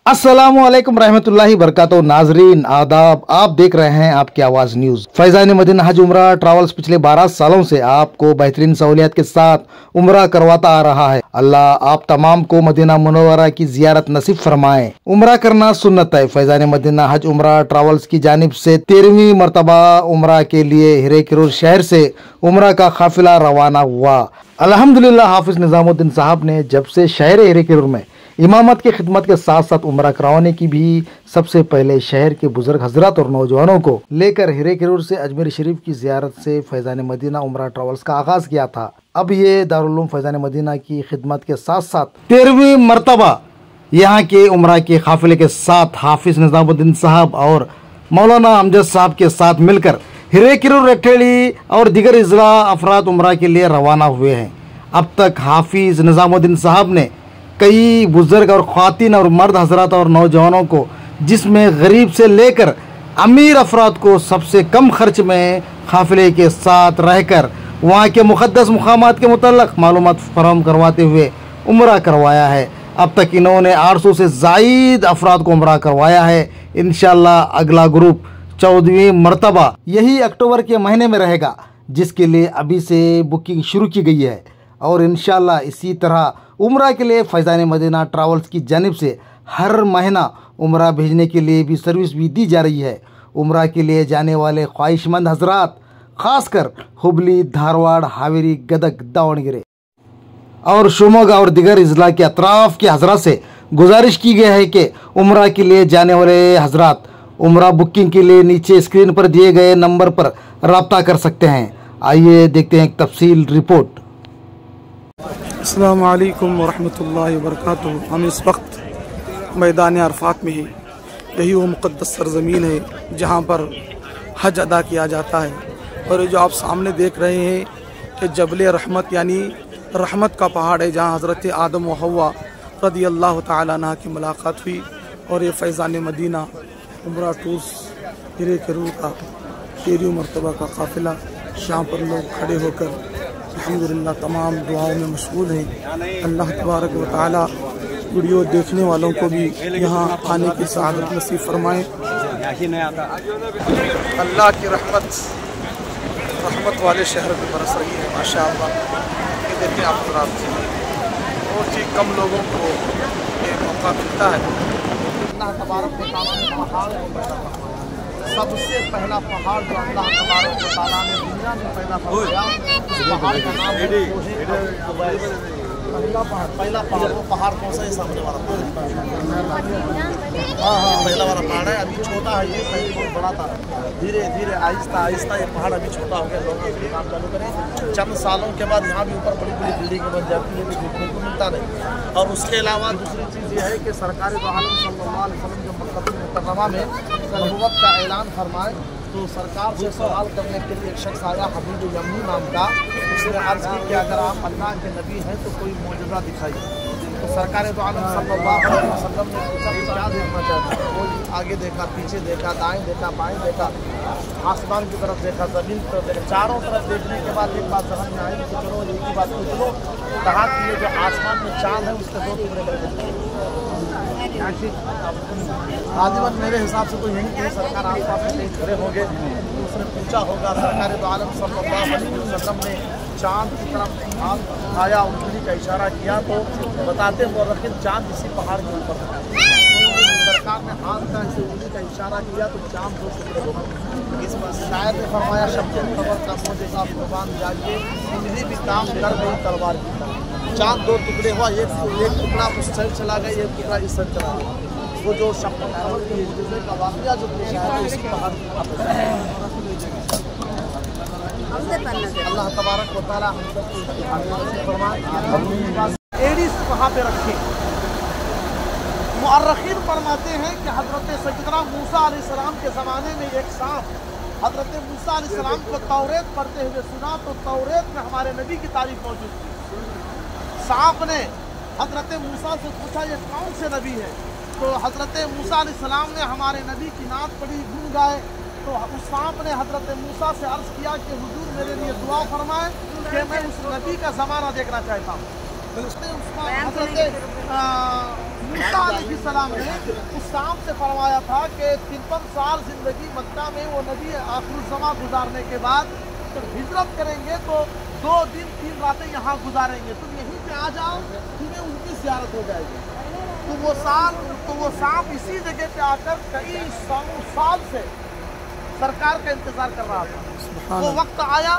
अस्सलामुअलैकुम रहमतुल्लाहि बरकातहू। नाजरीन आदाब, आप देख रहे हैं आपकी आवाज न्यूज। फैजान मदीना हज उम्रा ट्रैवल्स पिछले 12 सालों से आपको बेहतरीन सहूलियत के साथ उम्रा करवाता आ रहा है। अल्लाह आप तमाम को मदीना मुनव्वरा की जियारत नसीब फरमाए। उम्रा करना सुन्नत है। फैजान मदीना हज उम्रा ट्रैवल्स की जानिब से 13वीं मरतबा उम्रा के लिए हिरेकिरूर शहर से उम्रा का काफिला रवाना हुआ। अल्हम्दुलिल्लाह हाफिज निजामुद्दीन साहब ने जब से शहर हिरेकिरूर में इमामत की खिदमत के साथ साथ उम्रा करवाने की भी सबसे पहले शहर के बुजुर्ग हजरत और नौजवानों को लेकर हिरेकिरूर से अजमेर शरीफ की जियारत से फैजान मदीना उम्रा ट्रैवल्स का आगाज किया था। अब ये दारुल उलूम फैजान मदीना की खिदमत के साथ साथ 13वीं मरतबा यहाँ के उम्रा के काफिले के साथ हाफिज निजामुद्दीन साहब और मौलाना अमजद साहब के साथ मिलकर हिरेकिरूर रेठेली और दीगर इजला अफराद उम्रा के लिए रवाना हुए हैं। अब तक हाफिज निजामुद्दीन साहब ने कई बुजुर्ग और ख्वातीन और मर्द हजरात और नौजवानों को, जिसमें गरीब से लेकर अमीर अफराद को सबसे कम खर्च में काफिले के साथ रहकर वहाँ के मुक़द्दस मुकामात के मुतल्लक़ मालूमात फराहम करवाते हुए उम्रा करवाया है। अब तक इन्होंने 800 से ज़ायद अफराद को उम्रा करवाया है। इंशाअल्लाह अगला ग्रुप 14वीं मरतबा यही अक्टूबर के महीने में रहेगा, जिसके लिए अभी से बुकिंग शुरू की गई है। और इंशाअल्लाह इसी तरह उम्रा के लिए फैजान मदीना ट्रैवल्स की जानिब से हर महीना उम्रा भेजने के लिए भी सर्विस भी दी जा रही है। उम्रा के लिए जाने वाले ख्वाहिशमंद हजरात, खासकर हुबली, धारवाड़, हावेरी, गदग, दावणगेरे और शिवमोगा और दिगर इजला के अतराफ के हजरात से गुजारिश की गई है कि उम्रा के लिए जाने वाले हजरात उम्रा बुकिंग के लिए नीचे स्क्रीन पर दिए गए नंबर पर रब्ता कर सकते हैं। आइए देखते हैं एक तफसील रिपोर्ट। अस्सलाम वालेकुम वरहमतुल्लाहि वबरकातुहू। हम इस वक्त मैदान अरफात में हैं। यही वो मुक़द्दस सरज़मीन है जहाँ पर हज अदा किया जाता है। और ये जो आप सामने देख रहे हैं कि जबल रहमत यानी रहमत का पहाड़ है, जहाँ हज़रत आदम व हव्वा रज़ी अल्लाह तआला अन्हा की मुलाकात हुई। और ये फैज़ान मदीना उम्रा टूर्स हिरेकिरूर का 13वीं मरतबा का काफ़िला, यहाँ पर लोग खड़े होकर अल्हम्दुलिल्लाह तमाम दुआओं में मशगूल हैं। अल्लाह तबारक व तआला वीडियो देखने वालों को भी यहाँ आने की सआदत नसीब फरमाए। अल्लाह की रहमत वाले शहर में बरस रही है माशाअल्लाह। ये देखिए आप बहुत ही कम लोगों को ये मौका मिलता है। अल्लाह तबारक व तआला ने पहाड़ सबसे पहला पहाड़ जो अल्लाह तबारक व तआला ने दुनिया में पैदा फरमाया, उस पहाड़ का नाम है पहला पहाड़। वो पहाड़ कौन सा है? सामने वाला पहला वाला पहाड़ है। अभी छोटा है, ये पहले बहुत बड़ा था। धीरे धीरे आहिस्ता आहिस्ता ये पहाड़ अभी छोटा हो गया। लोग इसके काम चालू करें, चंद सालों के बाद यहाँ भी ऊपर बड़ी बड़ी बिल्डिंग बन जाती है, देखने को मिलता नहीं। और उसके अलावा दूसरी चीज़ ये है कि सरकार दो आलम सल्लल्लाहु अलैहि वसल्लम जो मक्का मुकर्रमा में नबुव्वत का ऐलान फरमाए, तो सरकार से सवाल करने के लिए एक शख्स आया, हबीब यमनी नाम का। उसने अर्ज़ की कि अगर आप अल्लाह के नबी हैं तो कोई मौजज़ा दिखाइए। तो सरकार दो आलम सल्लल्लाहु अलैहि वसल्लम ने पूछा कि क्या देखना चाहते हैं? वो आगे देखा, पीछे देखा, दाएं देखा, बाएं देखा, आसमान की तरफ देखा, ज़मीन की तरफ देखा। चारों तरफ देखने के बाद एक बात समझ में आई कि चलो एक ही बात पूछ लो। कहा कि ये जो आसमान में चाँद है उसके 2 टुकड़े करके आजीवन मेरे हिसाब से तो यही थे। सरकार आस पास में कहीं खड़े होंगे, उसने पूछा होगा। सरकार दो आलम सल्लल्लाहु अलैहि वसल्लम ने चाँद की तरफ हाथ आया, उंगली का इशारा किया, तो बताते हैं लेकिन चाँद इसी पहाड़ के ऊपर था। सरकार ने हाथ का ऐसे उंगली का इशारा किया तो चाँद 2 टुकड़े हो गए। इस पर शायद ने फरमाया शब्द खबर का मुझे आप कुर्बान जाइए, उंगली भी काम कर गई तलवार की तरह। चाँद 2 टुकड़े हुआ, एक टुकड़ा उस साइड चला गया, एक टुकड़ा इस साइड चला गया। वो जो शब्द का वाक़या जो पेश आया है इसी पहाड़ अल्लाह तबारक व तआला एडिस वहाँ पे रखे। मुअर्रिखीन फरमाते हैं कि हज़रत सैयदना मूसा अलैहिस्सलाम के ज़माने में एक सांप हज़रत मूसा अलैहिस्सलाम को तौरेत पढ़ते हुए सुना, तो तौरेत में हमारे नबी की तारीफ मौजूद थी। सांप ने हज़रत मूसा से पूछा ये कौन से नबी है? तो हज़रत मूसा अलैहिस्सलाम ने हमारे नबी की नात पढ़ी, गुन गाए। तो उस सांप ने हज़रत मूसा से अर्ज़ किया कि हुजूर मेरे लिए दुआ फरमाएं कि मैं उस नबी का ज़माना देखना चाहता हूँ। हज़रत موسیٰ علیہ السلام نے اس شام سے فرمایا تھا کہ 53 سال زندگی مکہ میں وہ نبی آخر الزمان گزارنے کے بعد جب ہجرت کریں گے تو 2 دن 3 راتیں یہاں گزاریں گے، تم یہیں پہ آ جاؤ، تمہیں ان کی زیارت ہو جائے گی۔ تو وہ شام اسی جگہ پہ آ کر کئی سال سے سرکار کا انتظار کر رہا تھا۔ وہ وقت آیا